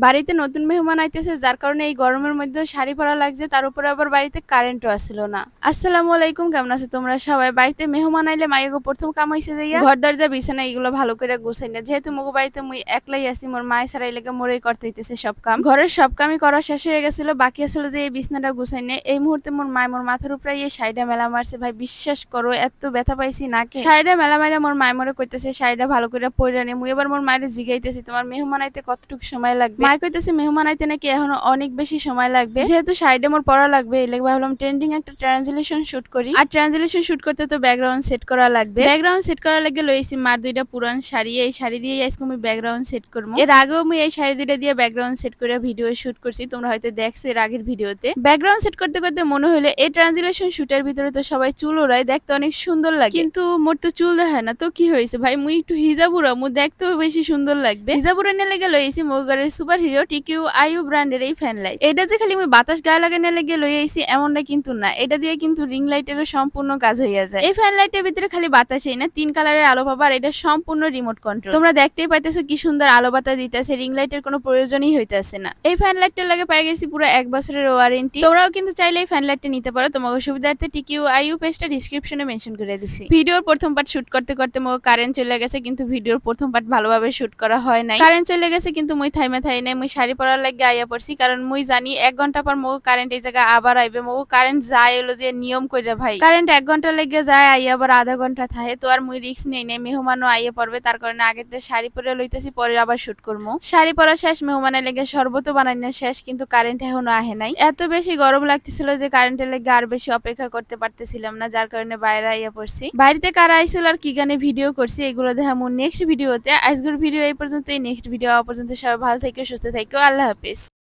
বাড়িতে নতুন মেহমান আইতেছে যার কারণে এই গরমের মধ্যে শাড়ি পরা লাগছে, তার উপরে আবার বাড়িতে কারেন্টও আসছিল না। আসসালামু আলাইকুম, কেমন আছো তোমরা সবাই? বাড়িতে মেহমান আইলে মাইগো প্রথম কাম হইছে যাইয়া ঘর দরজা বিছানা এগুলো ভালো করে গুছাই না, যেহেতু মগো বাড়িতে মুই একলাই আছি, মোর মায়ের ছাড়াই লেগে মোরেই করতে হইতেছে সব কাম। ঘরের সব কামই করা শেষ হয়ে গেছিল, বাকি আসলে যে এই বিছনাটা গুছাই না। এই মুহূর্তে মোর মায় মোর মাথার উপরে এই শাড়িটা মেলা মারছে, ভাই বিশ্বাস করো এত ব্যথা পাইছি নাকে। শাড়িটা মেলা মাইরা মোর মায় মোরে কইতেছে শাড়িটা ভালো করে পইরা নি। মুই এবার মোর মায়ের জিগাইতেছি তোমার মেহমান আইতে কতটুকু সময় লাগবে। মায় কইতেছে মেহমান আইতে নাকি এখনো অনেক বেশি সময় লাগবে, যেহেতু শাড়িটা মোর পরা লাগবে এই লেগে ভাবলাম ট্রেন্ডিং একটা ট্রানজিশন শুট করি। আর ট্রানজিশন শুট করতে তো ব্যাকগ্রাউন্ড সেট করা লাগবে। ব্যাকগ্রাউন্ড সেট করার লাগে লইছি মার দুইটা পুরান শাড়ি, এই শাড়ি দিয়ে আজকে আমি ব্যাকগ্রাউন্ড সেট করবো। এর আগেও আমি এই শাড়ি দুইটা দিয়ে ব্যাকগ্রাউন্ড সেট করে ভিডিও শুট করছি, তোমরা হয়তো দেখছো এর আগের ভিডিওতে। ব্যাকগ্রাউন্ড সেট করতে করতে মনে হলো এই ট্রানজিশন শুটের ভিতরে তো সবাই চুল ওড়ায়, দেখতে অনেক সুন্দর লাগে, কিন্তু মোর তো চুল দেখায় না। তো কি হয়েছে ভাই, মুই একটু হিজাব উড়ামু, দেখতেও বেশি সুন্দর লাগবে। হিজাব উড়ানে লেগে লইছি মোগরের সুপার হিরো টিকিউ আইউ ব্র্যান্ডের এই ফ্যান লাইট। এটা যে খালি মুই বাতাস গায়ে লাগানো লেগে লই আইছি এমনটা কিন্তু না, এটা দিয়ে কিন্তু রিং লাইটেরও সম্পূর্ণ কাজ হইয়া যায়। এই ফ্যান লাইটের ভিতরে খালি বাতাসই না, 3 কালারের আলো পাবা, আর এটা সম্পূর্ণ রিমোট কন্ট্রোল। তোমরা দেখতেই পাইতেছো কি সুন্দর আলো বাতা দিতেছে, রিং লাইটের কোনো প্রয়োজনই হইতেছে না। এই ফ্যান লাইটটার লাগে পেয়ে গেছি পুরো 1 বছরের ওয়ারেন্টি। তোমরাও কিন্তু চাইলে এই ফ্যান লাইটটা নিতে পারো, তোমাদের সুবিধার্থে টিকিউ আইউ পেজটা ডেসক্রিপশনে মেনশন করে দিছি। ভিডিওর প্রথম পার্ট শুট করতে করতে মো কারেন্ট চলে গেছে, কিন্তু ভিডিওর প্রথম পার্ট ভালোভাবে শুট করা হয় নাই। কারেন্ট চলে গেছে কিন্তু মুই থাইমা থাই নাই, মুই শাড়ি পরার লাগে আইয়া পড়ছি, কারণ মুই জানি 1 ঘন্টা পর মো কারেন্ট এই জায়গা আবার আইবে। মো কারেন্ট যায় হলো যে নিয়ম কইরা ভাই, কারেন্ট 1 ঘন্টা লেগে যায় আইয়া আবার আধা ঘন্টা থাকে, তো আর মুই রিস্ক নেই নাই, মেহমানও আইয়া পড়বে, তার কারণে আগেতে শাড়ি পরে লইতেছি, পরে আবার শুট করবো। শাড়ি পরা শেষ, মেহমানের লেগে শরবত বানাই না শেষ, কিন্তু কারেন্ট এখনো আহে নাই। এত বেশি গরম লাগতেছিল যে কারেন্টের লেগে আর বেশি অপেক্ষা করতে পারতেছিলাম না, যার কারণে বাইরে আইয়া পড়ছি। বাড়িতে কারা আইছিল আর কি গানে ভিডিও করছি এগুলো দেখামু নেক্সট ভিডিওতে। আজকের ভিডিও এই পর্যন্তই, নেক্সট ভিডিও পর্যন্ত সবাই ভালো থেকো, সুস্থ থেকো, আল্লাহ হাফেজ।